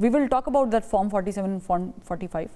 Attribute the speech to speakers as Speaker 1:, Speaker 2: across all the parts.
Speaker 1: We will talk about that form 47, form 45.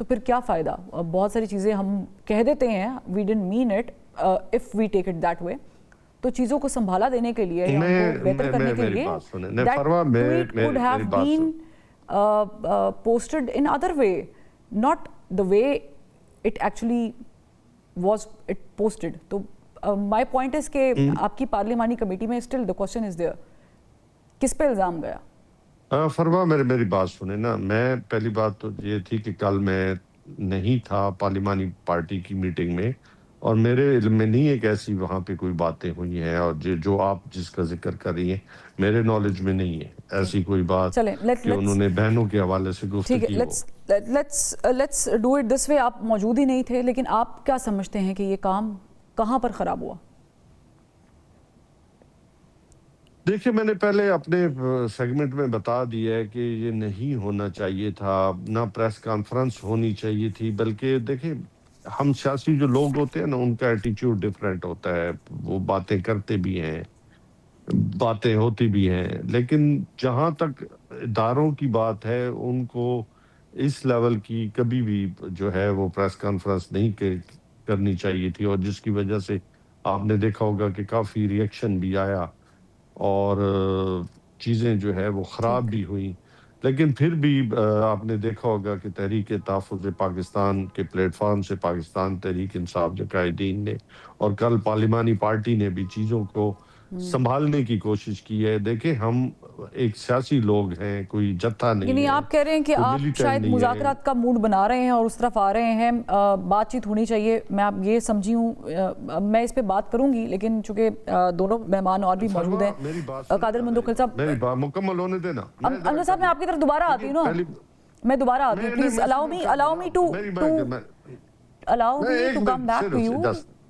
Speaker 1: تو پھر کیا فائدہ؟ بہت ساری چیزیں ہم کہہ دیتے ہیں we didn't mean it if we take it that way. تو چیزوں کو سنبھالا دینے کے لیے یا ان کو بہتر کرنے کے لیے that tweet could have been posted in other way, not the way it actually was it posted. تو my point is کہ آپ کی پارلیمانی کمیٹی میں still the question is there, کس پہ الزام گیا؟
Speaker 2: فروا میری بات سنیں نا. میں پہلی بات تو یہ تھی کہ کل میں نہیں تھا پارلیمانی پارٹی کی میٹنگ میں, اور میرے علم میں نہیں ہے کہ ایسی وہاں پہ کوئی باتیں ہوئی ہیں, اور جو آپ جس کا ذکر کر رہی ہیں میرے نالج میں نہیں ہے ایسی کوئی بات کہ انہوں نے بہنوں کے حوالے سے گفتگی ہو.
Speaker 1: لیٹس ڈو اٹ دس وے. آپ موجود ہی نہیں تھے, لیکن آپ کیا سمجھتے ہیں کہ یہ کام کہاں پر خراب ہوا؟
Speaker 2: دیکھیں, میں نے پہلے اپنے سیگمنٹ میں بتا دیا ہے کہ یہ نہیں ہونا چاہیے تھا, نہ پریس کانفرنس ہونی چاہیے تھی, بلکہ دیکھیں ہم سیاسی جو لوگ ہوتے ہیں نا ان کا ایٹیچیوڈ ڈیفرنٹ ہوتا ہے, وہ باتیں کرتے بھی ہیں, باتیں ہوتی بھی ہیں, لیکن جہاں تک اداروں کی بات ہے ان کو اس لیول کی کبھی بھی جو ہے وہ پریس کانفرنس نہیں کرنی چاہیے تھی, اور جس کی وجہ سے آپ نے دیکھا ہوگا کہ کافی ری ایکشن بھی آیا اور چیزیں جو ہے وہ خراب بھی ہوئیں. لیکن پھر بھی آپ نے دیکھا ہوگا کہ تحریک تحفظ پاکستان کے پلیٹ فارم سے پاکستان تحریک انصاف کے قائدین نے اور کل پارلیمانی پارٹی نے بھی چیزوں کو سنبھالنے کی کوشش کی ہے. دیکھیں ہم ایک سیاسی لوگ ہیں, کوئی جتھا نہیں ہے.
Speaker 1: یعنی آپ کہہ رہے ہیں کہ آپ شاید مذاکرات کا موڈ بنا رہے ہیں اور اس طرف آ رہے ہیں, بات چیت ہونی چاہیے. میں آپ یہ سمجھی ہوں, میں اس پہ بات کروں گی, لیکن چونکہ دونوں مہمان اور بھی موجود ہیں. قادر مندوخیل صاحب,
Speaker 2: میری بات مکمل ہونے دینا.
Speaker 1: انور صاحب میں آپ کی طرف دوبارہ آتی ہوں نا, میں دوبارہ آتی ہوں. Please allow me to come back to you.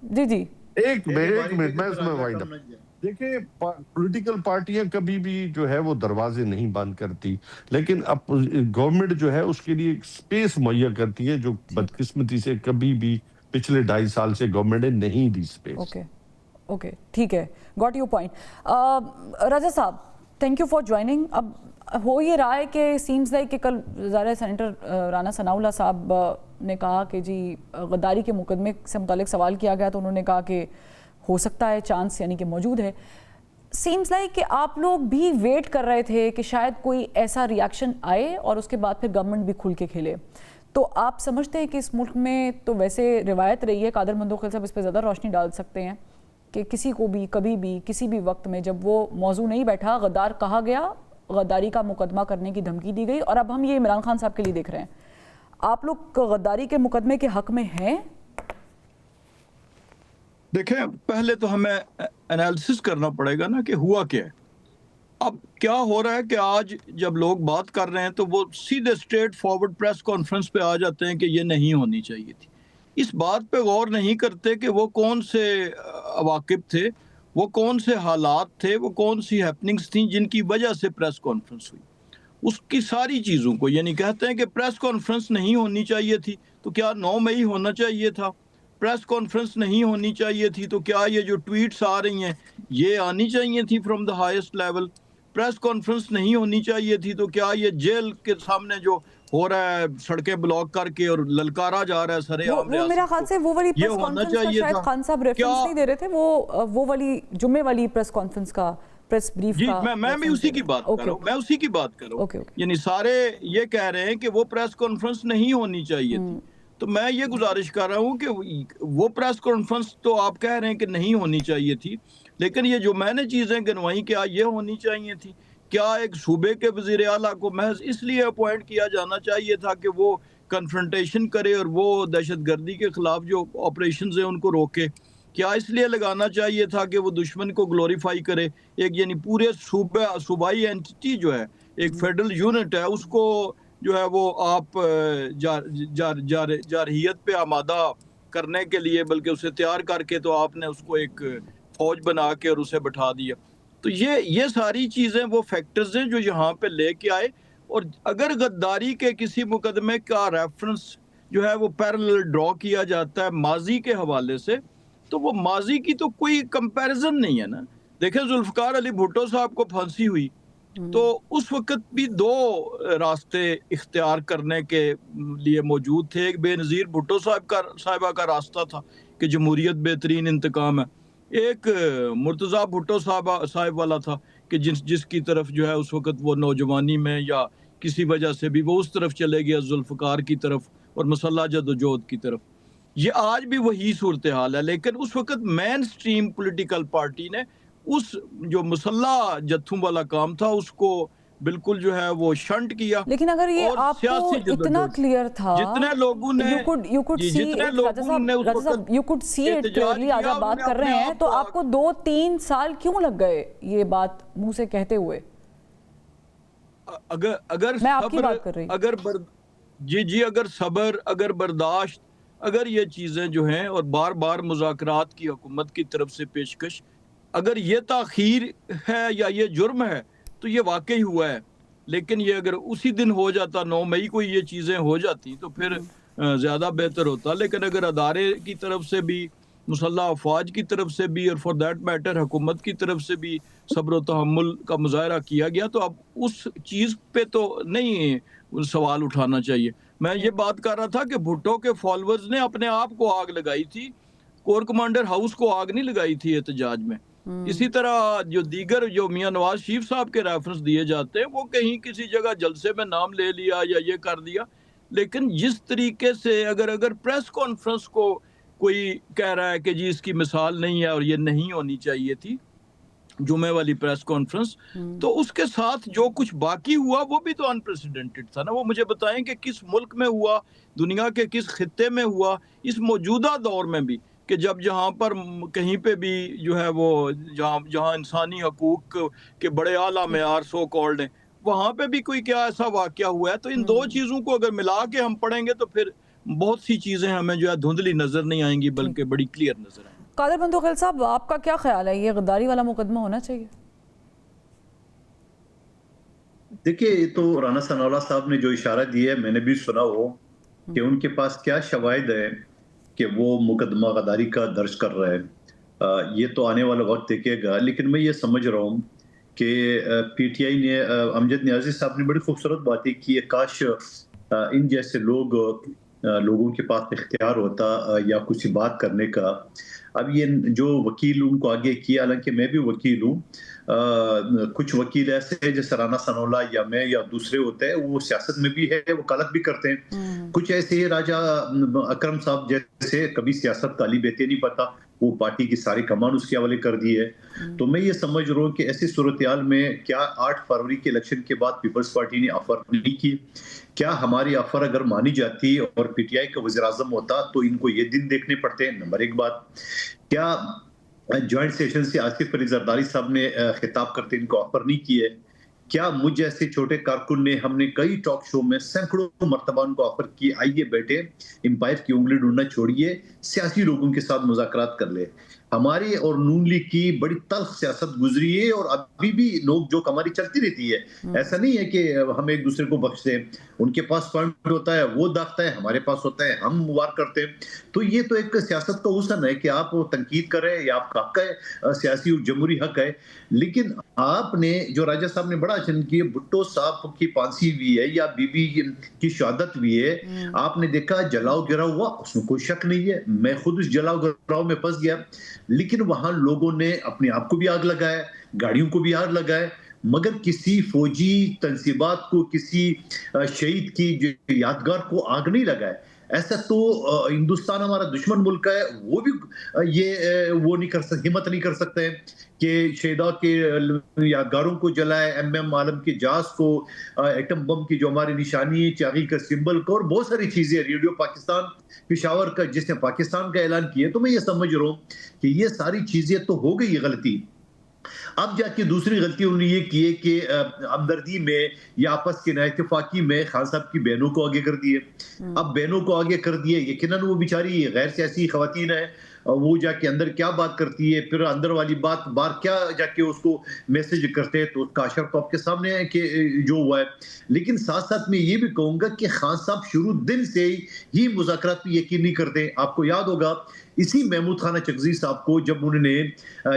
Speaker 1: جی جی
Speaker 2: ایک منٹ میں اس میں وائنڈ اپ. دیکھیں پولیٹیکل پارٹیاں کبھی بھی جو ہے وہ دروازے نہیں بند کرتی, لیکن اب گورنمنٹ جو ہے اس کے لیے ایک سپیس مہیا کرتی ہے, جو بدقسمتی سے کبھی بھی پچھلے 2.5 سال سے گورنمنٹ نے نہیں دی سپیس.
Speaker 1: اوکے ٹھیک ہے, گاٹ یور پوائنٹ. رضا صاحب تھینک یو فار جوائننگ. اب ہو یہ رہا ہے کہ سیمز لائک کہ کل ظاہر سینیٹر رانا ثناء اللہ صاحب نے کہا کہ جی غداری کے مقدمے سے متعلق سوال کیا گیا تو انہوں نے کہا کہ ہو سکتا ہے چانس یعنی کہ موجود ہے. سیمز لائک کہ آپ لوگ بھی ویٹ کر رہے تھے کہ شاید کوئی ایسا ری ایکشن آئے اور اس کے بعد پھر گورنمنٹ بھی کھل کے کھیلے. تو آپ سمجھتے ہیں کہ اس ملک میں تو ویسے روایت رہی ہے, قادر مندوخیل صاحب اس پہ زیادہ روشنی ڈال سکتے ہیں, کہ کسی کو بھی کبھی بھی کسی بھی وقت میں جب وہ موضوع نہیں بیٹھا غدار کہا گیا, غداری کا مقدمہ کرنے کی دھمکی دی گئی, اور اب ہم یہ عمران خان صاحب کے لیے دیکھ رہے ہیں. آپ لوگ غداری کے مقدمے کے حق میں ہیں؟
Speaker 3: دیکھیں پہلے تو ہمیں انالیسس کرنا پڑے گا نا کہ ہوا کیا ہے. اب کیا ہو رہا ہے کہ آج جب لوگ بات کر رہے ہیں تو وہ سیدھے اسٹریٹ فارورڈ پریس کانفرنس پہ آ جاتے ہیں کہ یہ نہیں ہونی چاہیے تھی. اس بات پہ غور نہیں کرتے کہ وہ کون سے عواقب تھے, وہ کون سے حالات تھے, وہ کون سی ہیپننگز تھیں جن کی وجہ سے پریس کانفرنس ہوئی. اس کی ساری چیزوں کو یعنی کہتے ہیں کہ پریس کانفرنس نہیں ہونی چاہیے تھی, تو کیا 9 مئی ہونا چاہیے تھا؟ پریس کانفرنس نہیں ہونی چاہیے تھی تو کیا یہ جو ٹویٹس آ رہی ہیں یہ آنی چاہیے تھی from the highest level? Press conference نہیں ہونی چاہیے تھی تو کیا یہ جیل کے سامنے جو ہو رہا ہے سڑکیں بلاک کر کے اور للکارا جا رہا ہے سر عام
Speaker 1: وہ میرا خیال سے وہ والی پریس کانفرنس کا شاید خان صاحب ریفرنس نہیں دے رہے تھے, وہ والی جمعے والی پریس کانفرنس کا پریس بریف
Speaker 3: جی
Speaker 1: کا
Speaker 3: میں بھی اسی کی بات کر رہا ہوں, یعنی سارے یہ کہہ رہے ہیں کہ وہ پریس کانفرنس نہیں ہونی چاہیے تھی. تو میں یہ گزارش کر رہا ہوں کہ وہ پریس کانفرنس تو آپ کہہ رہے ہیں کہ نہیں ہونی چاہیے تھی, لیکن یہ جو میں نے چیزیں گنوائیں کیا یہ ہونی چاہیے تھی؟ کیا ایک صوبے کے وزیر اعلیٰ کو محض اس لیے اپوائنٹ کیا جانا چاہیے تھا کہ وہ کنفرنٹیشن کرے اور وہ دہشت گردی کے خلاف جو آپریشنز ہیں ان کو روکے؟ کیا اس لیے لگانا چاہیے تھا کہ وہ دشمن کو گلوریفائی کرے؟ ایک یعنی پورے صوبائی اینٹی جو ہے, ایک فیڈرل یونٹ ہے, اس کو جو ہے وہ آپ جارحیت پہ آمادہ کرنے کے لیے بلکہ اسے تیار کر کے تو آپ نے اس کو ایک فوج بنا کے اور اسے بٹھا دیا. تو یہ ساری چیزیں وہ فیکٹرز ہیں جو یہاں پہ لے کے آئے. اور اگر غداری کے کسی مقدمے کا ریفرنس جو ہے وہ پیرلل ڈرا کیا جاتا ہے ماضی کے حوالے سے, تو وہ ماضی کی تو کوئی کمپیریزن نہیں ہے نا. دیکھیں ذوالفقار علی بھٹو صاحب کو پھانسی ہوئی, تو اس وقت بھی دو راستے اختیار کرنے کے لیے موجود تھے. ایک بے نظیر بھٹو صاحبہ کا راستہ تھا کہ جمہوریت بہترین انتقام ہے. ایک مرتضیٰ بھٹو صاحب والا تھا کہ جس کی طرف جو ہے اس وقت وہ نوجوانی میں یا کسی وجہ سے بھی وہ اس طرف چلے گیا, ذوالفقار کی طرف اور مسلح جدوجہد کی طرف. یہ آج بھی وہی صورتحال ہے, لیکن اس وقت مین سٹریم پولیٹیکل پارٹی نے اس جو مسلح جتھوں والا کام تھا اس کو بالکل جو ہے وہ شنٹ کیا.
Speaker 1: لیکن اگر یہ آپ کو اتنا کلیئر تھا,
Speaker 3: جتنے لوگوں نے
Speaker 1: you could see it clearly, آج آپ بات کر رہے ہیں تو آپ کو 2-3 سال کیوں لگ گئے یہ بات منہ سے کہتے ہوئے؟
Speaker 3: اگر
Speaker 1: میں آپ کی بات کر رہی ہوں.
Speaker 3: اگر صبر, اگر برداشت, اگر یہ چیزیں جو ہیں اور بار بار مذاکرات کی حکومت کی طرف سے پیشکش, اگر یہ تاخیر ہے یا یہ جرم ہے تو یہ واقعی ہوا ہے. لیکن یہ اگر اسی دن ہو جاتا, 9 مئی کو یہ چیزیں ہو جاتی تو پھر زیادہ بہتر ہوتا. لیکن اگر ادارے کی طرف سے بھی, مسلح افواج کی طرف سے بھی, اور فار دیٹ میٹر حکومت کی طرف سے بھی صبر و تحمل کا مظاہرہ کیا گیا, تو اب اس چیز پہ تو نہیں سوال اٹھانا چاہیے. میں یہ بات کر رہا تھا کہ بھٹو کے فالوورز نے اپنے آپ کو آگ لگائی تھی, کور کمانڈر ہاؤس کو آگ نہیں لگائی تھی احتجاج میں. اسی طرح جو دیگر جو میاں نواز شریف صاحب کے ریفرنس دیے جاتے ہیں وہ کہیں کسی جگہ جلسے میں نام لے لیا یا یہ کر دیا. لیکن جس طریقے سے اگر پریس کانفرنس کو کوئی کہہ رہا ہے کہ جی اس کی مثال نہیں ہے اور یہ نہیں ہونی چاہیے تھی جمعے والی پریس کانفرنس, تو اس کے ساتھ جو کچھ باقی ہوا وہ بھی تو انپریسیڈنٹڈ تھا نا. وہ مجھے بتائیں کہ کس ملک میں ہوا, دنیا کے کس خطے میں ہوا, اس موجودہ دور میں بھی, کہ جہاں پر کہیں پہ بھی جو ہے وہ جہاں انسانی حقوق کے بڑے اعلیٰ معیار سو کالڈ ہیں, وہاں پہ بھی کوئی کیا ایسا واقعہ ہوا ہے. تو ان دو چیزوں کو اگر ملا کے ہم پڑھیں گے تو پھر بہت سی چیزیں ہمیں جو ہے دھندلی نظر نہیں آئیں گی بلکہ بڑی کلیئر نظر آئیں گی.
Speaker 1: قادر بندوقیل صاحب, آپ کا کیا خیال ہے, یہ غداری والا مقدمہ ہونا چاہیے؟
Speaker 4: دیکھیے, یہ تو رانا ثناء اللہ صاحب نے جو اشارہ دیا ہے میں نے بھی سنا ہو کہ ان کے پاس کیا شواہد ہے کہ وہ مقدمہ غداری کا درج کر رہے ہیں. یہ تو آنے والا وقت دیکھے گا. لیکن میں یہ سمجھ رہا ہوں کہ پی ٹی آئی نے, امجد نیازی صاحب نے بڑی خوبصورت باتیں کی ہے, کاش ان جیسے لوگوں کے پاس اختیار ہوتا یا کچھ بات کرنے کا. اب یہ جو وکیل ان کو آگے کیا, حالانکہ میں بھی وکیل ہوں, کچھ وکیل ایسے ہیں جیسے رانا ثناء اللہ یا میں یا دوسرے ہوتے ہیں, وہ سیاست میں بھی ہے, وکالت بھی کرتے ہیں. کچھ ایسے راجہ اکرم صاحب جیسے کبھی سیاست کا علی بیتے نہیں پتا, وہ پارٹی کی ساری کمان اس کے حوالے کر دی ہے. تو میں یہ سمجھ رہا ہوں کہ ایسی صورتحال میں کیا 8 فروری کے الیکشن کے بعد پیپلز پارٹی نے آفر نہیں کی, کیا ہماری آفر اگر مانی جاتی اور پی ٹی آئی کا وزیر اعظم ہوتا تو ان کو یہ دن دیکھنے پڑتے ہیں. نمبر 1 بات, کیا جوائنٹ سیشن سے آصف علی زرداری صاحب نے خطاب کرتے ان کو آفر نہیں کی ہے, کیا مجھ جیسے چھوٹے کارکن نے, ہم نے کئی ٹاک شو میں سینکڑوں مرتبہ ان کو آفر کی, آئیے بیٹھے, امپائر کی انگلی ڈھونڈنا چھوڑیے, سیاسی لوگوں کے ساتھ مذاکرات کر لے. ہماری اور نون لیگ کی بڑی تلخ سیاست گزری ہے اور ابھی بھی لوگ جو ہماری چلتی رہتی ہے. ایسا نہیں ہے کہ ہم ایک دوسرے کو بخشتے ہیں, ان کے پاس پوائنٹ ہوتا ہے وہ داغتا ہے, ہمارے پاس ہوتا ہے ہم وار کرتے ہیں. تو یہ تو ایک سیاست کا حسن ہے کہ آپ تنقید کریں یا آپ کا حق ہے, سیاسی اور جمہوری حق ہے. لیکن آپ نے جو راجہ صاحب نے بڑا اچھا کیا, بھٹو صاحب کی پھانسی ہوئی ہے یا بی بی کی شہادت ہوئی ہے, آپ نے دیکھا جلاؤ گراؤ ہوا, اس میں کوئی شک نہیں ہے, میں خود اس جلاؤ گراؤ میں پھنس گیا. لیکن وہاں لوگوں نے اپنے آپ کو بھی آگ لگایا, گاڑیوں کو بھی آگ لگائے, مگر کسی فوجی تنصیبات کو, کسی شہید کی یادگار کو آگ نہیں لگائے. ایسا تو ہندوستان ہمارا دشمن ملک ہے, وہ بھی وہ نہیں کر سکتے, ہمت نہیں کر سکتے کہ شہداء کے یادگاروں کو جلائے, ایم عالم کے جہاز کو, ایٹم بم کی جو ہماری نشانی ہے, چاغی کا سمبل کو, اور بہت ساری چیزیں, ریڈیو پاکستان پشاور کا جس نے پاکستان کا اعلان کیا. تو میں یہ سمجھ رہا ہوں کہ یہ ساری چیزیں تو ہو گئی غلطی. اب جا کے دوسری غلطی انہوں نے یہ کی ہے کہ ہمدردی میں یا آپس کے نااتفاقی میں خان صاحب کی بہنوں کو آگے کر دیے. اب بہنوں کو آگے کر دیے, یقیناً وہ بیچاری غیر سیاسی خواتین ہیں, وہ جا کے اندر کیا بات کرتی ہے, پھر اندر والی بات باہر کیا جا کے اس کو میسج کرتے ہیں, تو اس کا اشر تو آپ کے سامنے ہے کہ جو ہوا ہے. لیکن ساتھ ساتھ میں یہ بھی کہوں گا کہ خان صاحب شروع دن سے ہی مذاکرات پہ یقین نہیں کرتے. آپ کو یاد ہوگا اسی محمود خان چغزی صاحب کو جب انہوں نے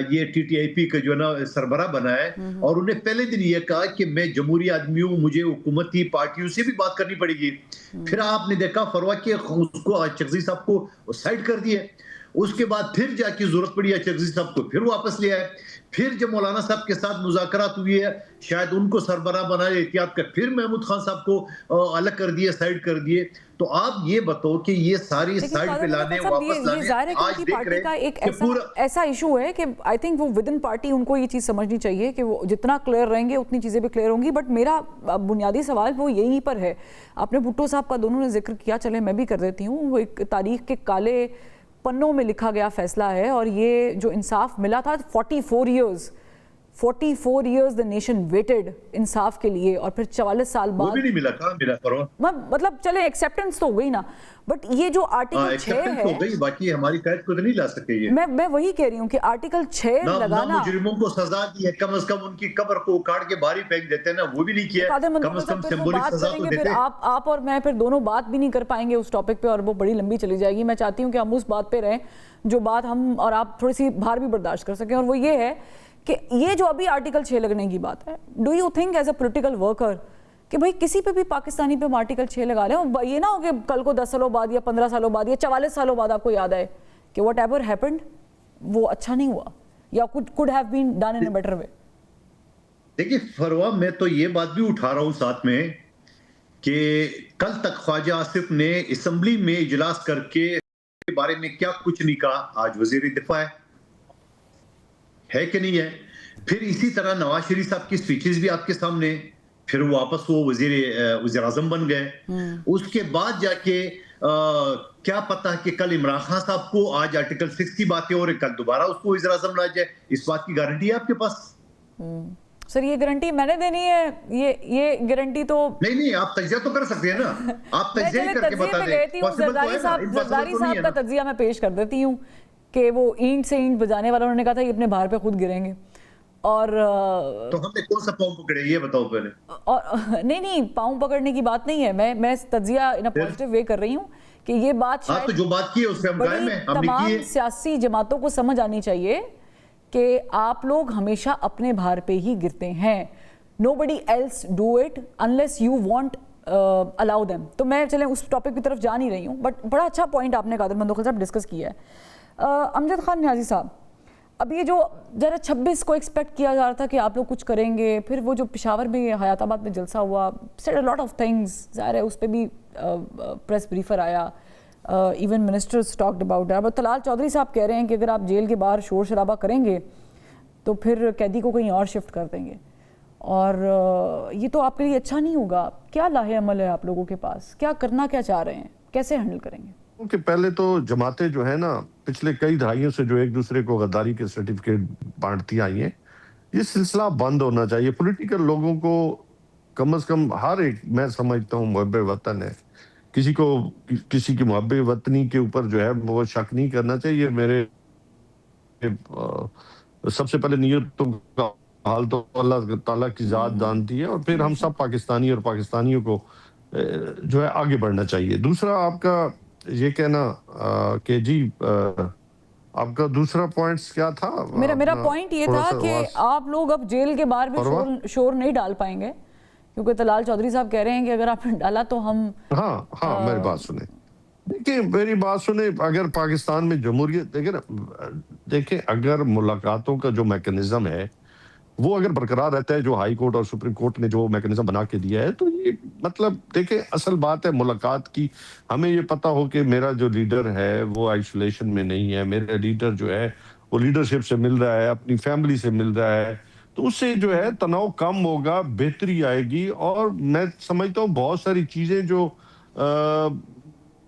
Speaker 4: یہ ٹی ٹی آئی پی کا جو ہے نا سربراہ بنایا, اور انہیں پہلے دن یہ کہا کہ میں جمہوری آدمی ہوں, مجھے حکومتی پارٹیوں سے بھی بات کرنی پڑے گی. پھر آپ نے دیکھا فروا کہ اس کو چغزی صاحب کو سائڈ کر دیا. اس کے بعد پھر جا کے ضرورت پڑی چغزی صاحب کو پھر واپس لے آئے. پھر جب مولانا صاحب کے ساتھ مذاکرات ہوئی ہے, شاید ان کو سربراہ بنایا احتیاط کا, پھر محمود خان صاحب کو الگ کر دیے, سائڈ کر دیے. تو آپ یہ بتاؤ کہ یہ ساری سائڈ پہ لانے واپس لانے, آج دیکھ رہے ہیں کہ پورا
Speaker 1: ایسا ایشو ہے کہ آئی تھنک وہ ود ان پارٹی ان کو یہ چیز سمجھنی چاہیے کہ وہ جتنا کلیئر رہیں گے اتنی چیزیں بھی کلیئر ہوں گی. بٹ میرا بنیادی سوال وہ یہیں پر ہے. آپ نے بھٹو صاحب کا دونوں نے ذکر کیا, چلے میں بھی کر دیتی ہوں. وہ ایک تاریخ کے کالے پنوں میں لکھا گیا فیصلہ ہے, اور یہ جو انصاف ملا تھا 44 years the nation waited انصاف کے لیے, اور پھر 44 سال بعد
Speaker 4: وہ بھی نہیں ملا. کہاں ملا کرو,
Speaker 1: مطلب چلے ایکسیپٹنس تو ہو گئی نا, بٹ یہ جو آرٹیکل 6 ہے
Speaker 4: باقی ہماری قید کو تو نہیں لا سکے. یہ
Speaker 1: میں وہی کہہ رہی ہوں کہ آرٹیکل 6 لگانا,
Speaker 4: مجرموں کو سزا دی ہے, کم از کم ان کی قبر کو اکاڑ کے باہر ہی پھینک دیتے ہیں نا, وہ بھی نہیں کیا. کم از کم سمبولک سزا تو دیتے.
Speaker 1: آپ اور میں پھر دونوں بات بھی نہیں کر پائیں گے اس ٹاپک پہ, اور وہ بڑی لمبی چلی جائے گی. میں چاہتی ہوں کہ ہم اس بات پہ رہیں جو بات ہم اور آپ تھوڑی سی باہر بھی برداشت کر سکیں, اور وہ یہ ہے کہ یہ جو ابھی آرٹیکل 6 لگنے کی بات ہے, do you think as a political worker کہ بھائی کسی پہ بھی پاکستانی پہ ہم آرٹیکل 6 لگا لیں, اور یہ نہ ہو کہ کل کو 10 سالوں بعد یا 15 سالوں بعد یا 44 سالوں بعد آپ کو یاد آئے کہ واٹ ایور ہیپنڈ وہ اچھا نہیں ہوا, یا could have been done in a better way.
Speaker 4: دیکھیے فروا, میں تو یہ بات بھی اٹھا رہا ہوں ساتھ میں کہ کل تک خواجہ آصف نے اسمبلی میں اجلاس کر کے بارے میں کیا کچھ نہیں کہا. آج وزیر دفاع ہے کہ نہیں ہے. پھر اسی طرح نواز شریف صاحب کی سپیچز بھی آپ کے سامنے, پھر واپس وہ وزیر اعظم بن گئے. اس کے بعد جا کے کیا پتا کہ کل عمران خان صاحب کو آج آرٹیکل 6 کی باتیں ہو رہی, کل دوبارہ اس کو وزیر اعظم نہ جائے. اس بات کی گارنٹی ہے آپ کے پاس؟
Speaker 1: سر یہ گارنٹی میں نے دینی ہے, یہ گارنٹی تو
Speaker 4: نہیں, آپ تجزیہ تو کر سکتے ہیں نا, آپ تجزیہ کر کے بتا دیں.
Speaker 1: زرداری صاحب کا تجزیہ میں پیش کر دیتی ہوں کہ وہ اینٹ سے اینٹ بجانے والا, انہوں نے کہا تھا یہ اپنے بھار پہ خود گریں گے, اور
Speaker 4: تو ہم نے کون سا پاؤں پکڑے یہ بتاؤ پہلے.
Speaker 1: نہیں پاؤں پکڑنے کی بات نہیں ہے, میں تجزیہ ان اے پازیٹیو وے کر رہی ہوں کہ یہ بات
Speaker 4: شاید جو بات کی ہے اس پہ ہم قائم ہیں, ہم نے کی ہے.
Speaker 1: تمام سیاسی جماعتوں کو سمجھ آنی چاہیے کہ آپ لوگ ہمیشہ اپنے بھار پہ ہی گرتے ہیں. nobody else do it unless you want allow them. تو میں چلیں اس ٹاپک کی طرف جا نہیں رہی ہوں, بٹ بڑا اچھا پوائنٹ آپ نے قادر مندوخیل صاحب ڈسکس کیا ہے. امجد خان نیازی صاحب, اب یہ جو ذرا 26 کو ایکسپیکٹ کیا جا رہا تھا کہ آپ لوگ کچھ کریں گے, پھر وہ جو پشاور میں حیات آباد میں جلسہ ہوا, said a lot of things, ظاہر ہے اس پہ بھی پریس بریفر آیا, even ministers talked about it. But Talal Chaudhry صاحب کہہ رہے ہیں کہ اگر آپ جیل کے باہر شور شرابہ کریں گے تو پھر قیدی کو کہیں اور شفٹ کر دیں گے, اور یہ تو آپ کے لیے اچھا نہیں ہوگا. کیا لاہے عمل ہے آپ لوگوں کے پاس, کیا کرنا کیا چاہ رہے ہیں, کیسے ہینڈل کریں گے؟
Speaker 2: کہ پہلے تو جماعتیں جو ہے نا پچھلے کئی دہائیوں سے جو ایک دوسرے کو غداری کے سرٹیفکیٹ بانٹتی آئی ہیں, یہ سلسلہ بند ہونا چاہیے. پولیٹیکل لوگوں کو کم از کم ہر ایک, میں سمجھتا ہوں محب وطن ہے, کسی کو کسی کی محب وطنی کے اوپر جو ہے وہ شک نہیں کرنا چاہیے. میرے سب سے پہلے نیتوں کا حال تو اللہ تعالیٰ کی ذات جانتی ہے, اور پھر ہم سب پاکستانی اور پاکستانیوں کو جو ہے آگے بڑھنا چاہیے. دوسرا آپ کا یہ کہنا کہ جی آپ کا دوسرا پوائنٹس کیا تھا؟
Speaker 1: میرا پوائنٹ یہ تھا کہ آپ لوگ اب جیل کے باہر بھی شور نہیں ڈال پائیں گے, کیونکہ طلال چودھری صاحب کہہ رہے ہیں کہ اگر آپ نے ڈالا تو ہم
Speaker 2: ہاں میری بات سنیں, دیکھیں میری بات سنیں. اگر پاکستان میں جمہوریت دیکھیں اگر ملاقاتوں کا جو میکنزم ہے وہ اگر برقرار رہتا ہے, جو ہائی کورٹ اور سپریم کورٹ نے جو میکنزم بنا کے دیا ہے, تو یہ مطلب دیکھیں اصل بات ہے ملاقات کی. ہمیں یہ پتا ہو کہ میرا جو لیڈر ہے وہ آئسولیشن میں نہیں ہے, میرا لیڈر جو ہے وہ لیڈرشپ سے مل رہا ہے, اپنی فیملی سے مل رہا ہے, تو اس سے جو ہے تناؤ کم ہوگا, بہتری آئے گی. اور میں سمجھتا ہوں بہت ساری چیزیں جو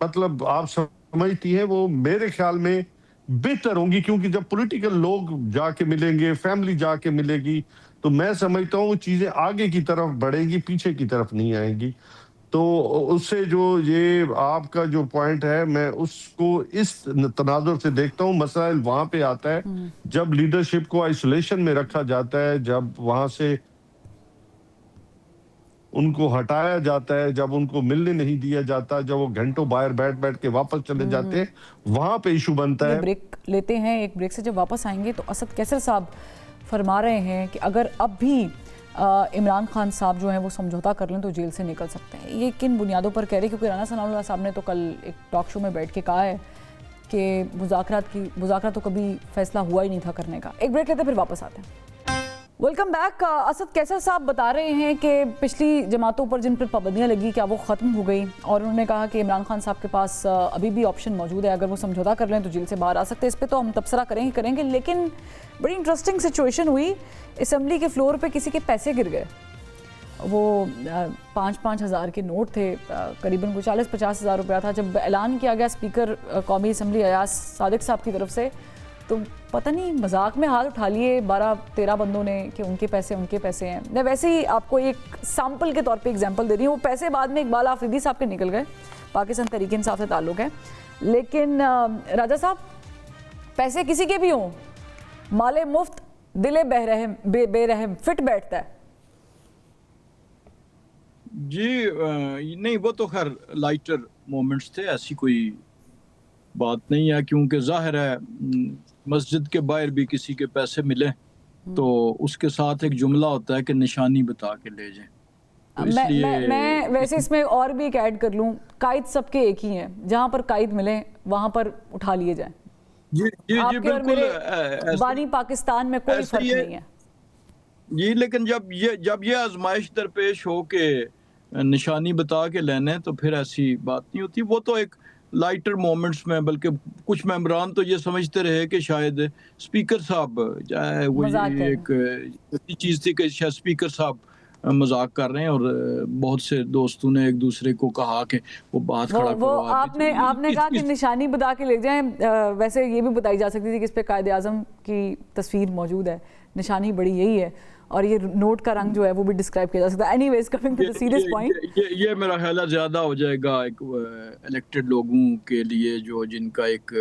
Speaker 2: مطلب آپ سمجھتی ہیں وہ میرے خیال میں بہتر ہوں گی, کیونکہ جب پولیٹیکل لوگ جا کے ملیں گے, فیملی جا کے ملے گی, تو میں سمجھتا ہوں چیزیں آگے کی طرف بڑھیں گی, پیچھے کی طرف نہیں آئیں گی. تو اس سے جو یہ آپ کا جو پوائنٹ ہے میں اس کو اس تناظر سے دیکھتا ہوں. مسائل وہاں پہ آتا ہے جب لیڈرشپ کو آئسولیشن میں رکھا جاتا ہے, جب وہاں سے ان کو ہٹایا جاتا ہے, جب ان کو ملنے نہیں دیا جاتا, جب وہ گھنٹوں باہر بیٹھ کے واپس چلے جاتے ہیں, وہاں پہ ایشو بنتا ہے.
Speaker 1: بریک لیتے ہیں, ایک بریک سے جب واپس آئیں گے تو اسد کیسر صاحب فرما رہے ہیں کہ اگر اب بھی عمران خان صاحب جو ہیں وہ سمجھوتا کر لیں تو جیل سے نکل سکتے ہیں. یہ کن بنیادوں پر کہہ رہے ہیں؟ کیونکہ رانا ثناء اللہ صاحب نے تو کل ایک ٹاک شو میں بیٹھ کے کہا ہے کہ مذاکرات تو کبھی فیصلہ ہوا ہی نہیں تھا کرنے کا. ایک بریک لیتے پھر واپس آتے ہیں. Welcome back. اسد کیسر صاحب بتا رہے ہیں کہ پچھلی جماعتوں پر جن پر پابندیاں لگی کیا وہ ختم ہو گئی, اور انہوں نے کہا کہ عمران خان صاحب کے پاس ابھی بھی آپشن موجود ہے, اگر وہ سمجھوتا کر لیں تو جیل سے باہر آ سکتے ہیں. اس پہ تو ہم تبصرہ کریں گے, لیکن بڑی انٹرسٹنگ سچویشن ہوئی. اسمبلی کے فلور پہ کسی کے پیسے گر گئے, وہ 5-5 ہزار کے نوٹ تھے, قریباً 40-50 ہزار روپیہ تھا. جب اعلان کیا گیا اسپیکر قومی اسمبلی ایاز صادق صاحب کی طرف سے تو پتہ نہیں مذاق میں ہاتھ اٹھا لیے 12-13 بندوں نے کہ ان کے پیسے ہیں. میں ویسے ہی آپ کو ایک سیمپل کے طور پہ ایگزامپل دے رہی ہوں. وہ پیسے بعد میں اقبال آفریدی صاحب کے نکل گئے, پاکستان تحریک انصاف سے تعلق ہے, لیکن راجہ صاحب پیسے کسی کے بھی ہوں, مال مفت دل بے رحم فٹ بیٹھتا ہے.
Speaker 3: جی نہیں, وہ تو خیر لائٹر مومنٹس تھے, ایسی کوئی بات نہیں ہے, کیونکہ ظاہر ہے مسجد کے باہر بھی کسی کے پیسے ملیں تو اس کے ساتھ ایک جملہ ہوتا ہے کہ نشانی بتا کے لے جائیں.
Speaker 1: میں ویسے اس میں اور بھی ایک ایڈ کر لوں, قائد سب کے ایک ہی ہیں, جہاں پر قائد ملیں وہاں پر اٹھا لیے جائیں.
Speaker 3: جی بالکل,
Speaker 1: بانی پاکستان میں کوئی فرق نہیں ہے.
Speaker 3: جی لیکن جب یہ آزمائش درپیش ہو کے نشانی بتا کے لینے تو پھر ایسی بات نہیں ہوتی. وہ تو ایک لائٹر مومنٹس میں, بلکہ کچھ ممبران تو یہ سمجھتے رہے کہ شاید اسپیکر صاحب وہ ایک چیز تھی کہ شاید اسپیکر صاحب مذاق کر رہے ہیں, اور بہت سے دوستوں نے ایک دوسرے کو کہا کہ وہ بات کھڑا کروا.
Speaker 1: آپ نے کہا کہ نشانی بتا کے لے جائیں. ویسے یہ بھی بتائی جا سکتی تھی کہ اس پہ قائد اعظم کی تصویر موجود ہے, نشانی بڑی یہی ہے, اور یہ نوٹ کا رنگ جو ہے وہ بھی ڈسکرائب کیا جا سکتا ہے. Anyways coming to the serious point,
Speaker 3: یہ میرا خیال ہے زیادہ ہو جائے گا ایک الیکٹڈ لوگوں کے لیے جو جن کا ایک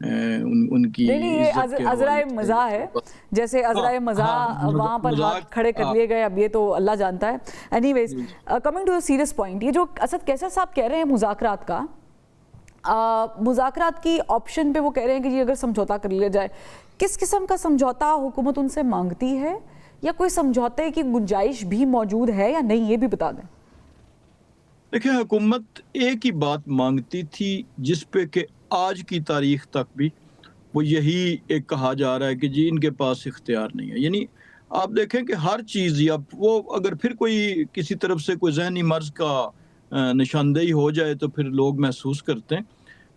Speaker 3: ان کی
Speaker 1: عذرائے مزاح ہے, جیسے عذرائے مزاح وہاں پر ہاتھ کھڑے کر لیے گئے, اب یہ تو اللہ جانتا ہے. Anyways coming to the serious point, یہ جو اسد کیسر صاحب کہہ رہے ہیں مذاکرات کی آپشن پہ, وہ کہہ رہے ہیں کہ جی اگر سمجھوتا کر لیا جائے, کس قسم کا سمجھوتا حکومت ان سے مانگتی ہے, یا کوئی سمجھوتے کی گنجائش بھی موجود ہے یا نہیں, یہ بھی بتا دیں.
Speaker 3: دیکھیں, حکومت ایک ہی بات مانگتی تھی جس پہ کہ آج کی تاریخ تک بھی وہ یہی ایک کہا جا رہا ہے کہ جی ان کے پاس اختیار نہیں ہے. یعنی آپ دیکھیں کہ ہر چیز, یا وہ اگر پھر کوئی کسی طرف سے کوئی ذہنی مرض کا نشاندہی ہو جائے تو پھر لوگ محسوس کرتے ہیں,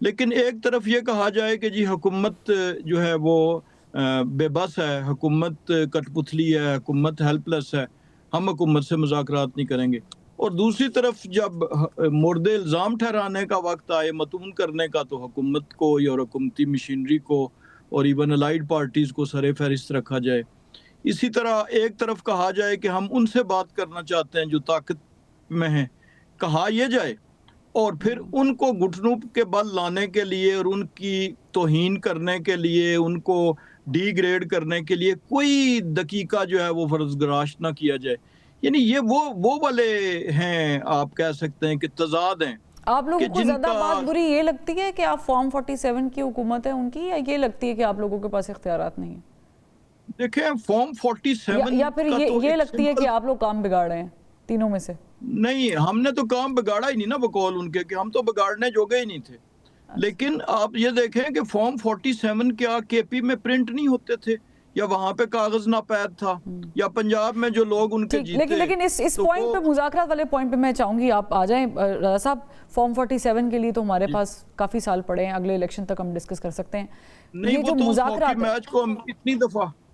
Speaker 3: لیکن ایک طرف یہ کہا جائے کہ جی حکومت جو ہے وہ بے بس ہے, حکومت کٹ پتلی ہے, حکومت ہیلپ لیس ہے, ہم حکومت سے مذاکرات نہیں کریں گے. اور دوسری طرف جب مورد الزام ٹھہرانے کا وقت آئے, متون کرنے کا, تو حکومت کو اور حکومتی مشینری کو اور ایون الائیڈ پارٹیز کو سر فہرست رکھا جائے. اسی طرح ایک طرف کہا جائے کہ ہم ان سے بات کرنا چاہتے ہیں جو طاقت میں ہیں, کہا یہ جائے, اور پھر ان کو گھٹنوں کے بل لانے کے لیے اور ان کی توہین کرنے کے لیے, ان کو ڈی گریڈ کرنے کے لیے کوئی دقیقہ جو ہے وہ فرض گراشت نہ کیا جائے. یعنی یہ وہ والے ہیں, آپ کہہ سکتے ہیں کہ تضاد ہیں.
Speaker 1: آپ لوگوں کو زیادہ بات بری یہ لگتی ہے کہ آپ فارم 47 کی حکومت ہے ان کی, یا یہ لگتی ہے کہ آپ لوگوں کے پاس اختیارات نہیں ہیں؟
Speaker 3: دیکھیں فارم 47
Speaker 1: یا پھر یہ لگتی ہے کہ آپ لوگ کام بگاڑ رہے ہیں, تینوں میں سے؟
Speaker 3: نہیں, ہم نے تو کام بگاڑا ہی نہیں نا, بقول ان کے کہ ہم تو بگاڑنے جو گئے ہی نہیں تھے. لیکن آپ یہ دیکھیں کہ فارم 47 کیا کے پی میں پرنٹ نہیں ہوتے تھے, یا وہاں پہ کاغذ ناپید تھا, یا پنجاب میں جو لوگ ان کے جیتے.
Speaker 1: لیکن اس پوائنٹ پہ, مذاکرات والے پوائنٹ پہ میں چاہوں گی آپ آ جائیں رضا صاحب. فارم 47 کے لیے تو ہمارے پاس کافی سال پڑے ہیں, اگلے الیکشن تک ہم ڈسکس کر سکتے ہیں.
Speaker 3: نہیں, وہ تو ہاکی میچ کو ہم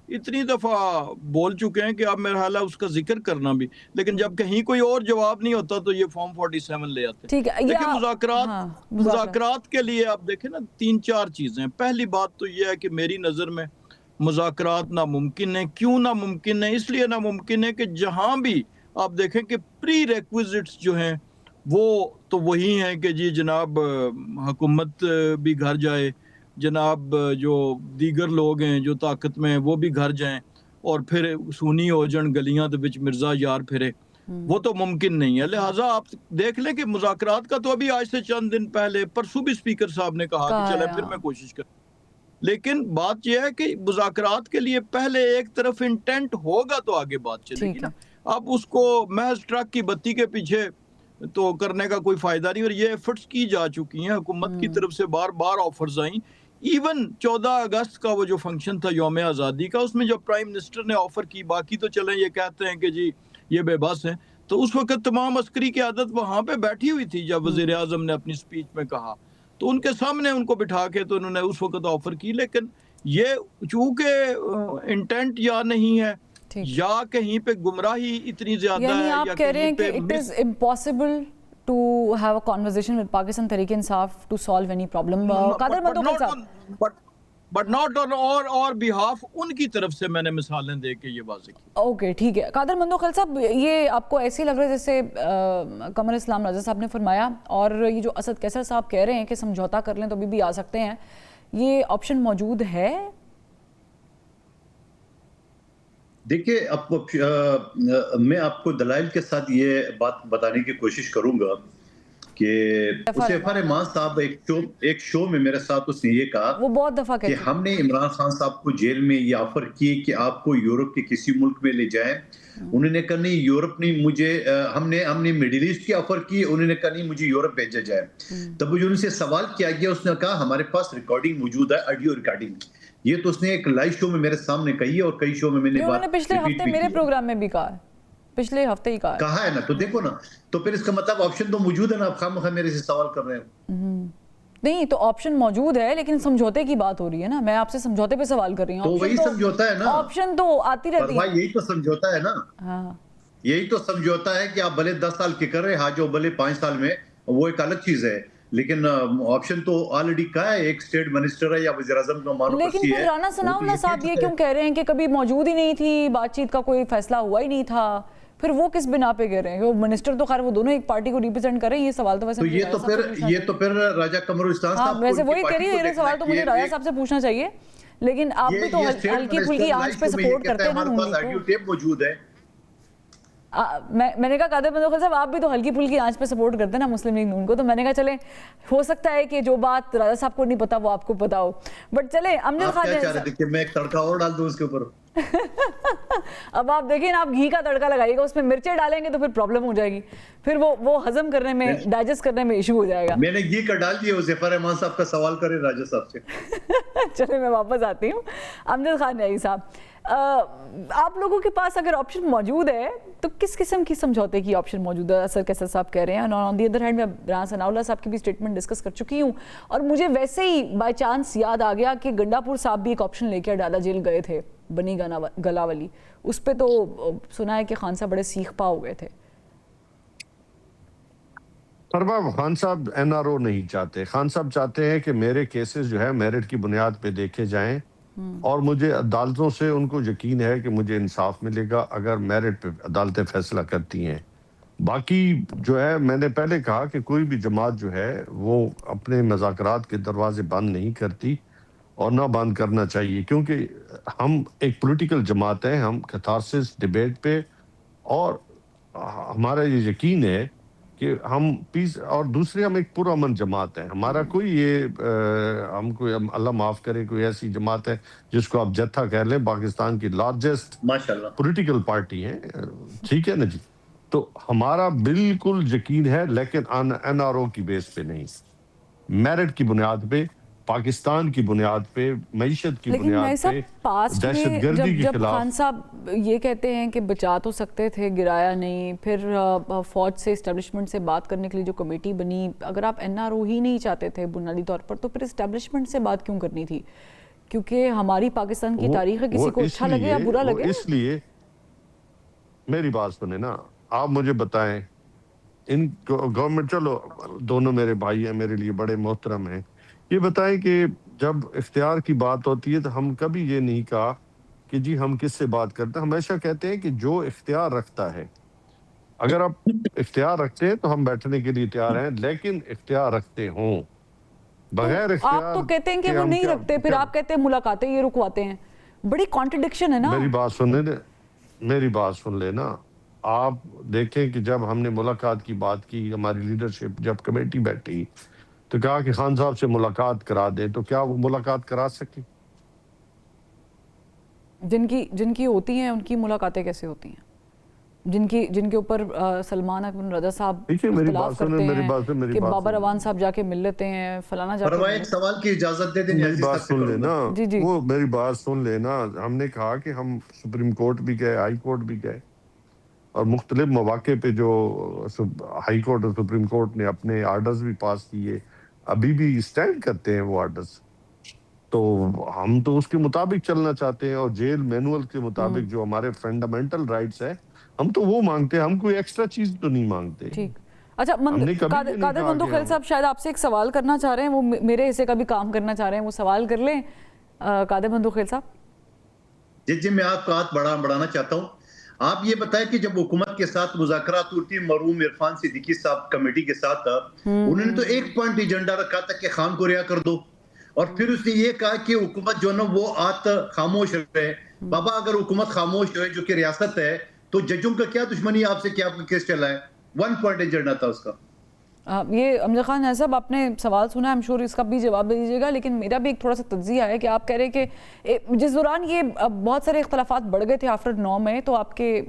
Speaker 3: اتنی دفعہ بول چکے ہیں کہ اب میرا حال ہے اس کا ذکر کرنا بھی, لیکن جب کہیں کوئی اور جواب نہیں ہوتا تو یہ فارم 47 لے آتے.
Speaker 1: ٹھیک ہے,
Speaker 3: لیکن مذاکرات کے لیے آپ دیکھیں نا 3-4 چیزیں. پہلی بات تو یہ ہے کہ میری نظر میں مذاکرات ناممکن ہے. کیوں ناممکن ہے؟ اس لیے ناممکن ہے کہ جہاں بھی آپ دیکھیں کہ پری ریکویزٹس جو ہیں وہ تو وہی ہیں کہ جی جناب حکومت بھی گھر جائے، جناب جو دیگر لوگ ہیں جو طاقت میں ہیں وہ بھی گھر جائیں، اور پھر سونی ہو جن گلیاں دے وچ مرزا یار پھرے، وہ تو ممکن نہیں ہے. لہٰذا آپ دیکھ لیں کہ مذاکرات کا تو ابھی آج سے چند دن پہلے پرسوں بھی اسپیکر صاحب نے کہا کہ چلے پھر میں کوشش کروں. لیکن بات یہ ہے کہ مذاکرات کے لیے پہلے ایک طرف انٹینٹ ہوگا تو آگے بات چلے گی نا. اب اس کو محض ٹرک کی بتی کے پیچھے تو کرنے کا کوئی فائدہ نہیں. اور یہ ایفرٹس کی جا چکی ہیں حکومت کی طرف سے، بار بار آفرز آئیں. ایون 14 اگست کا وہ جو فنکشن تھا یوم آزادی کا، اس میں جب پرائم منسٹر نے آفر کی، باقی تو چلیں یہ کہتے ہیں کہ جی یہ بے بس ہیں، تو اس وقت تمام عسکری قیادت وہاں پہ بیٹھی ہوئی تھی جب وزیر اعظم نے اپنی سپیچ میں کہا، تو ان کے سامنے ان کو بٹھا کے تو انہوں نے اس وقت آفر کی. لیکن یہ چونکہ انٹینٹ یا نہیں ہے یا کہیں پہ گمراہی اتنی زیادہ ہے،
Speaker 1: یعنی
Speaker 3: یا
Speaker 1: آپ کہہ رہے ہیں کہ it is impossible to have a conversation with Pakistan Tehreek Insaf to solve any problem. قادر مندوقل صاحب
Speaker 3: but not on اور behalf ان کی طرف سے میں نے مثالیں دے کے یہ واضح کی.
Speaker 1: اوکے ٹھیک ہے. قادر مندوقل صاحب، یہ آپ کو ایسی لگ رہا ہے جیسے قمر اسلام رضا صاحب نے فرمایا، اور یہ جو اسد کیسر صاحب کہہ رہے ہیں کہ سمجھوتا کر لیں تو ابھی بھی آ سکتے ہیں، یہ آپشن موجود ہے؟
Speaker 4: دیکھیے میں آپ کو دلائل کے ساتھ یہ بات بتانے کی کوشش کروں گا کہ ظفر امان صاحب ایک شو میں میرے ساتھ اس نے یہ کہا،
Speaker 1: وہ بہت دفعہ
Speaker 4: کہ ہم نے عمران خان صاحب کو جیل میں یہ آفر کی کہ آپ کو یورپ کے کسی ملک میں لے جائیں. انہوں نے کہا نہیں یورپ نہیں، مجھے ہم نے میڈل ایسٹ کی آفر کی، انہوں نے کہا نہیں مجھے یورپ بھیجا جائے. تب جو ان سے سوال کیا گیا، اس نے کہا ہمارے پاس ریکارڈنگ موجود ہے، آڈیو ریکارڈنگ. یہ تو اس نے ایک لائیو شو میں میرے سامنے کہی ہے، اور کئی شو میں میں نے بات
Speaker 1: پچھلے ہفتے میرے پروگرام میں بھی پچھلے ہفتے ہی
Speaker 4: کہا ہے نا. تو دیکھو نا، تو پھر اس کا مطلب آپشن تو موجود ہے نا. آپ خواہ میرے سے سوال کر رہے ہیں.
Speaker 1: نہیں تو آپشن موجود ہے، لیکن سمجھوتے کی بات ہو رہی ہے نا. میں آپ سے سمجھوتے پہ سوال کر رہی ہوں.
Speaker 4: تو وہی سمجھوتا ہے نا،
Speaker 1: آپشن تو آتی رہتی ہے.
Speaker 4: یہی تو سمجھوتا ہے نا.
Speaker 1: ہاں
Speaker 4: یہی تو سمجھوتا ہے کہ آپ بھلے 10 سال کے کر رہے ہیں، جو بھلے 5 سال میں، وہ ایک الگ چیز ہے. لیکن آپشن تو آلریڈی کہا ہے، ایک اسٹیٹ منسٹر ہے یا وزیر اعظم کا مانو
Speaker 1: لیکن
Speaker 4: پرسی ہے.
Speaker 1: پھر رانا ثناء اللہ صاحب یہ کیوں کہہ رہے ہیں کہ کبھی موجود ہی نہیں تھی، بات چیت کا کوئی فیصلہ ہوا ہی نہیں تھا؟ پھر وہ کس بنا پہ کہہ رہے ہیں؟ وہ منسٹر تو خیر وہ دونوں ایک پارٹی کو ریپرزینٹ کر رہے ہیں. یہ سوال تو ویسے
Speaker 4: یہ تو پھر راجہ قمر الاسلام صاحب
Speaker 1: ویسے وہی کہہ رہی ہے. یہ سوال تو مجھے راجہ صاحب سے پوچھنا چاہیے، لیکن آپ بھی تو ہلکی پھلکی آنچ پہ سپورٹ کرتے ہیں نا.
Speaker 4: ہمارے پاس آڈیو ٹیپ موجود ہے.
Speaker 1: میں نے کہا قادر مندوقل صاحب آپ بھی تو ہلکی پھلکی آنچ پہ سپورٹ کرتے ہیں نا مسلم لیگ نون کو. تو میں نے کہا چلیں ہو سکتا ہے کہ جو بات راجہ صاحب کو نہیں پتا وہ آپ کو پتا ہو. بٹ چلیں امجد خان،
Speaker 4: آپ کیا چاہ رہے تھے کہ میں ایک تڑکا اور ڈال دوں اس کے اوپر؟
Speaker 1: اب آپ دیکھیں نا، آپ گھی کا تڑکا لگائیے گا، اس میں مرچیں ڈالیں گے تو پھر پرابلم ہو جائے گی، پھر وہ ہضم کرنے میں، ڈائجسٹ کرنے میں ایشو ہو جائے گا.
Speaker 4: میں نے گھی کا ڈال دیا. ظفر امان صاحب کا سوال کرے راجہ صاحب سے.
Speaker 1: چلے میں واپس آتی ہوں. امجد خان نیائی صاحب، آپ لوگوں کے پاس اگر آپشن موجود ہے تو کس قسم کی سمجھوتے کی آپشن موجود ہے؟ اسد کیسر صاحب کہہ رہے ہیں. آن دی ادر ہینڈ میں رانا ثناء اللہ صاحب کی بھی اسٹیٹمنٹ ڈسکس کر چکی ہوں، اور مجھے ویسے ہی بائی چانس یاد آ گیا کہ گنڈا پور صاحب بھی ایک آپشن لے کے ڈالا جیل گئے تھے، بنی گلاولی. اس پہ تو سنا ہے کہ خان صاحب بڑے سیخ پا ہو گئے تھے.
Speaker 2: پرواز خان صاحب این آر او نہیں چاہتے. خان صاحب چاہتے ہیں کہ میرے کیسز جو ہے میرٹ کی بنیاد پہ دیکھے جائیں، اور مجھے عدالتوں سے ان کو یقین ہے کہ مجھے انصاف ملے گا اگر میرٹ پہ عدالتیں فیصلہ کرتی ہیں. باقی جو ہے میں نے پہلے کہا کہ کوئی بھی جماعت جو ہے وہ اپنے مذاکرات کے دروازے بند نہیں کرتی، اور نہ بند کرنا چاہیے، کیونکہ ہم ایک پولیٹیکل جماعت ہیں. ہم کیتھارسس ڈیبیٹ پہ، اور ہمارا یہ یقین ہے کہ ہم پیس، اور دوسرے ہم ایک پرامن جماعت ہے. ہمارا کوئی یہ ہم کوئی اللہ معاف کرے کوئی ایسی جماعت ہے جس کو آپ جتھا کہہ لیں، پاکستان کی لارجسٹ پولیٹیکل پارٹی ہے، ٹھیک ہے نا جی. تو ہمارا بالکل یقین ہے، لیکن این آر او کی بیس پہ نہیں، میرٹ کی بنیاد پہ، پاکستان کی بنیاد پہ، معیشت کی بنیاد پہ، دہشت گردی کے
Speaker 1: جب
Speaker 2: خلاف.
Speaker 1: خان صاحب یہ کہتے ہیں کہ بچا تو سکتے تھے، گرایا نہیں، پھر فوج سے اسٹیبلشمنٹ سے بات کرنے کے لیے جو کمیٹی بنی، اگر آپ این آر او ہی نہیں چاہتے تھے بنیادی طور پر تو پھر اسٹیبلشمنٹ سے بات کیوں کرنی تھی؟ کیونکہ ہماری پاکستان کی تاریخ ہے، کسی کو اچھا لگے یا برا لگے.
Speaker 2: اس لیے میری بات سنیں نا، آپ مجھے بتائیں، ان گورنمنٹ، چلو دونوں میرے بھائی ہیں، میرے لیے بڑے محترم ہیں، یہ بتائیں کہ جب اختیار کی بات ہوتی ہے تو ہم کبھی یہ نہیں کہا کہ جی ہم کس سے بات کرتے ہیں. ہمیشہ کہتے ہیں کہ جو اختیار رکھتا ہے اگر آپ اختیار رکھتے ہیں تو ہم بیٹھنے کے لیے تیار ہیں، لیکن اختیار رکھتے ہوں بغیر اختیار
Speaker 1: آپ تو کہتے ہیں کہ وہ
Speaker 2: ہم
Speaker 1: نہیں
Speaker 2: کیا-
Speaker 1: رکھتے، پھر آپ کہتے ہیں ملاقاتیں یہ رکواتے ہیں. بڑی کانٹرڈکشن ہے نا.
Speaker 2: میری بات سن لیں، میری بات سن لینا. آپ دیکھیں کہ جب ہم نے ملاقات کی بات کی، ہماری لیڈرشپ جب کمیٹی بیٹھی تو کہا کہ خان صاحب سے ملاقات کرا دیں، تو کیا وہ ملاقات کرا سکے؟
Speaker 1: جن کی ہوتی ہیں ان کی ملاقاتیں کیسے ہوتی ہیں؟ جن کے اوپر سلمان بن رضا صاحب
Speaker 2: دیکھیے میری
Speaker 1: اختلاف
Speaker 2: بات سنیں،
Speaker 1: کرتے
Speaker 2: میری
Speaker 1: ہیں
Speaker 2: بات سنیں، میری
Speaker 1: کہ
Speaker 2: بات
Speaker 1: بابر
Speaker 2: سنیں،
Speaker 1: اوان صاحب جا کے مل لیتے ہیں، فلانا جا کے
Speaker 4: فرمائے
Speaker 1: مل
Speaker 4: ایک
Speaker 1: لیتے
Speaker 4: سوال کی اجازت دے دیں،
Speaker 2: میری
Speaker 4: نیازی
Speaker 2: بات
Speaker 4: صاحب سے
Speaker 2: سن
Speaker 4: کروں گا.
Speaker 2: لینا.
Speaker 1: جی جی
Speaker 2: وہ میری بات سن لینا. ہم نے کہا کہ ہم سپریم کورٹ بھی گئے، ہائی کورٹ بھی گئے، اور مختلف مواقع پہ جو ہائی کورٹ اور سپریم کورٹ نے اپنے آرڈرز بھی پاس کیے، ابھی بھی اسٹینڈ کرتے ہیں وہ آرڈرز. تو ہم تو اس کے مطابق چلنا چاہتے ہیں، اور جیل مینول کے مطابق جو ہمارے فنڈامنٹل رائٹس ہیں ہم تو وہ مانگتے ہیں، ہم کوئی ایکسٹرا چیز تو نہیں مانگتے.
Speaker 1: ٹھیک. اچھا
Speaker 2: ہم نے کبھی یہ نہیں
Speaker 1: قادر
Speaker 2: کہا
Speaker 1: بندو
Speaker 2: کہ
Speaker 1: خیل
Speaker 2: ہم
Speaker 1: صاحب شاید آپ سے ایک سوال کرنا چاہ رہے ہیں، وہ میرے حصے کا بھی کام کرنا چاہ رہے ہیں، وہ سوال کر لیں قادر بندو خیل صاحب.
Speaker 4: جی میں آپ کا ہاتھ بڑھانا چاہتا ہوں. آپ یہ بتائیں کہ جب حکومت کے ساتھ مذاکرات ہوتی، مرحوم عرفان صدیقی صاحب کمیٹی کے ساتھ، انہوں نے تو ایک پوائنٹ ایجنڈا رکھا تھا کہ خان کو رہا کر دو، اور پھر اس نے یہ کہا کہ حکومت جو ہے نا وہ خاموش رہے. بابا اگر حکومت خاموش رہے جو کہ ریاست ہے، تو ججوں کا کیا دشمنی آپ سے، کیا کیس چلا ہے؟ 1 پوائنٹ ایجنڈا تھا اس کا.
Speaker 1: یہ امجد خان صاحب آپ نے سوال سنا ہے، I'm sure اس کا بھی جواب دے دیجیے گا، لیکن میرا بھی ایک تھوڑا سا تجزیہ ہے کہ آپ کہہ رہے ہیں کہ جس دوران یہ بہت سارے اختلافات بڑھ گئے تھے آفٹر 9 میں، تو آپ کے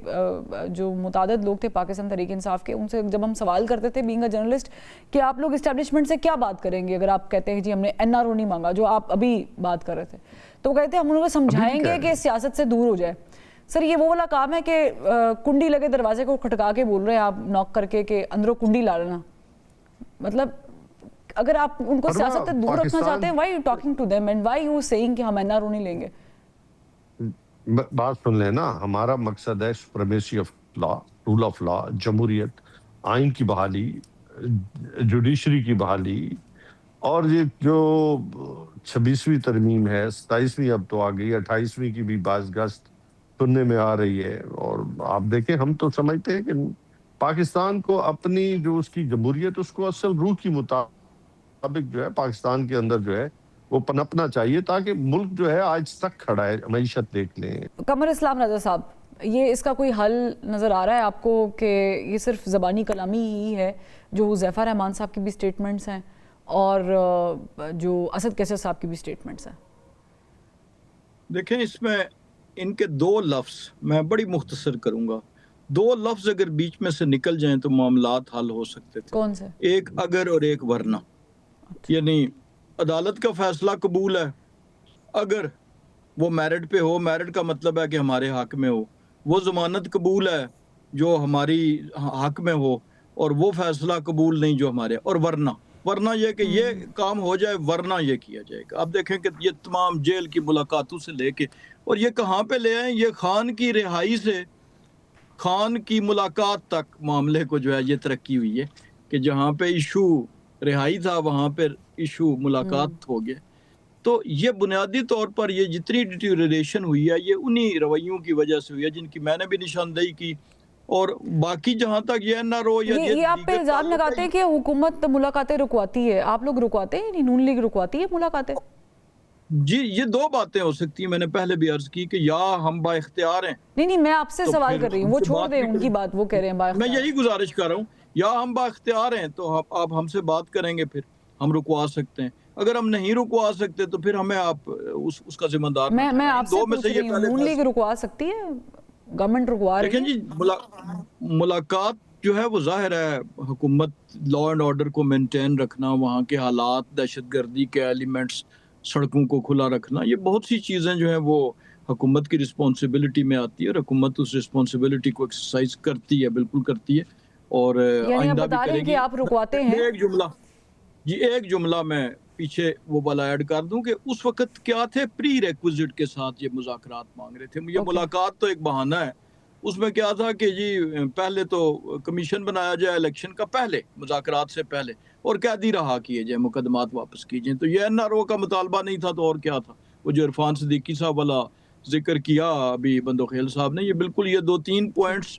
Speaker 1: جو متعدد لوگ تھے پاکستان تحریک انصاف کے، ان سے جب ہم سوال کرتے تھے بینگ اے جرنلسٹ کہ آپ لوگ اسٹیبلشمنٹ سے کیا بات کریں گے اگر آپ کہتے ہیں جی ہم نے NRO نہیں مانگا، جو آپ ابھی بات کر رہے تھے، تو کہتے ہیں ہم انہوں کو سمجھائیں گے کہ سیاست سے دور ہو جائے. سر یہ وہ والا کام ہے کہ کنڈی لگے دروازے کو کھٹکا کے بول رہے ہیں آپ نوک کر کے کہ اندروں کنڈی لا لینا. مطلب اگر آپ ان کو سیاست سے دور رکھنا چاہتے ہیں, why are you talking to them and why are you saying کہ ہم NRO نہیں لیں گے؟
Speaker 2: بات سن لینا, ہمارا مقصد ہے supremacy of law, rule of law, جمہوریت, آئین کی بحالی, جوڈیشری کی بحالی, اور یہ جو 26ویں ترمیم ہے, 27ویں اب تو آ گئی, 28ویں کی بھی بعض گشت سننے میں آ رہی ہے. اور آپ دیکھیں ہم تو سمجھتے ہیں کہ پاکستان کو اپنی جو اس کی جمہوریت, اس کو اصل روح کی مطابق جو ہے پاکستان کے اندر جو ہے وہ پنپنا چاہیے, تاکہ ملک جو ہے آج تک کھڑا ہے. معیشت دیکھ لیں.
Speaker 1: قمر اسلام رضا صاحب, یہ اس کا کوئی حل نظر آ رہا ہے آپ کو کہ یہ صرف زبانی کلامی ہی ہے, جو حذیفہ رحمان صاحب کی بھی سٹیٹمنٹس ہیں اور جو اسد کیسر صاحب کی بھی سٹیٹمنٹس ہیں؟
Speaker 3: دیکھیں اس میں ان کے 2 لفظ میں بڑی مختصر کروں گا. 2 لفظ اگر بیچ میں سے نکل جائیں تو معاملات حل ہو سکتے تھے.
Speaker 1: کون سے؟
Speaker 3: ایک اگر اور ایک ورنہ. یعنی عدالت کا فیصلہ قبول ہے اگر وہ میرٹ پہ ہو, میرٹ کا مطلب ہے کہ ہمارے حق میں ہو, وہ ضمانت قبول ہے جو ہماری حق میں ہو, اور وہ فیصلہ قبول نہیں جو ہمارے, اور ورنہ یہ کہ یہ کام ہو جائے, ورنہ یہ کیا جائے گا. آپ دیکھیں کہ یہ تمام جیل کی ملاقاتوں سے لے کے, اور یہ کہاں پہ لے آئیں, یہ خان کی رہائی سے خان کی ملاقات تک معاملے کو جو ہے یہ ترقی ہوئی ہے کہ جہاں پہ ایشو رہائی تھا وہاں پہ ایشو ملاقات ہو گیا. تو یہ بنیادی طور پر یہ جتنی ڈیٹیریشن ہوئی ہے یہ انہی رویوں کی وجہ سے ہوئی ہے جن کی میں نے بھی نشاندہی کی. اور باقی جہاں تک یہ نہ رو یا
Speaker 1: یہ آپ پہ الزام لگاتے ہیں کہ حکومت ملاقاتیں رکواتی ہے, آپ لوگ رکواتے ہیں, یعنی نون لیگ رکواتی ہے ملاقاتیں؟
Speaker 3: جی یہ 2 باتیں ہو سکتی ہیں. میں نے پہلے بھی عرض کی کہ یا ہم با اختیار ہیں.
Speaker 1: نہیں میں آپ سے سوال کر رہی ہوں, وہ چھوڑ دیں ان کی بات, وہ کہہ رہے ہیں با اختیار.
Speaker 3: میں یہی گزارش کر رہا ہوں, یا ہم با اختیار ہیں تو آپ ہم سے بات کریں گے, پھر ہم رکوا سکتے ہیں. اگر ہم نہیں رکوا سکتے تو پھر ہمیں آپ اس کا ذمہ دار.
Speaker 1: میں آپ سے پوچھ رہی ہوں, نون لیگ رکوا سکتی ہے, گورنمنٹ رکوا رہی ہے؟
Speaker 3: دیکھیں جی ملاقات جو ہے وہ ظاہر ہے حکومت لا اینڈ آرڈر کو مینٹین رکھنا, وہاں کے حالات, دہشت گردی کے ایلیمنٹس, سڑکوں کو کھلا رکھنا, یہ بہت سی چیزیں جو ہیں وہ حکومت کی رسپانسبلٹی میں آتی ہے, اور حکومت اس رسپانسبلٹی کو ایکسرسائز کرتی ہے, بالکل کرتی ہے, اور آئندہ بھی کرے گی.
Speaker 1: آپ رکواتے ہیں.
Speaker 3: ایک جملہ میں پیچھے وہ والا ایڈ کر دوں کہ اس وقت کیا تھے پری ریکوزٹ کے ساتھ یہ مذاکرات مانگ رہے تھے. یہ ملاقات تو ایک بہانہ ہے, اس میں کیا تھا کہ جی پہلے تو کمیشن بنایا جائے الیکشن کا پہلے, مذاکرات سے پہلے, اور قیدی رہا کیے جائے, مقدمات واپس کیے جائیں. تو یہ NRO کا مطالبہ نہیں تھا تو اور کیا تھا؟ وہ جو عرفان صدیقی صاحب والا ذکر کیا ابھی بندوخیل صاحب نے, یہ بالکل یہ 2-3 پوائنٹس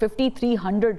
Speaker 1: 5300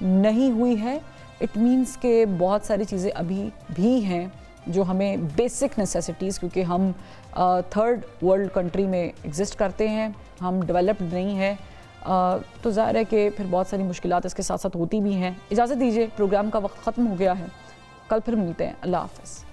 Speaker 1: نہیں ہوئی ہے اٹ مینس کہ بہت ساری چیزیں ابھی بھی ہیں جو ہمیں بیسک نیسیسٹیز، کیونکہ ہم تھرڈ ورلڈ کنٹری میں ایگزسٹ کرتے ہیں، ہم ڈیولپڈ نہیں ہیں، تو ظاہر ہے کہ پھر بہت ساری مشکلات اس کے ساتھ ساتھ ہوتی بھی ہیں۔ اجازت دیجیے، پروگرام کا وقت ختم ہو گیا ہے، کل پھر ملتے ہیں، اللہ حافظ۔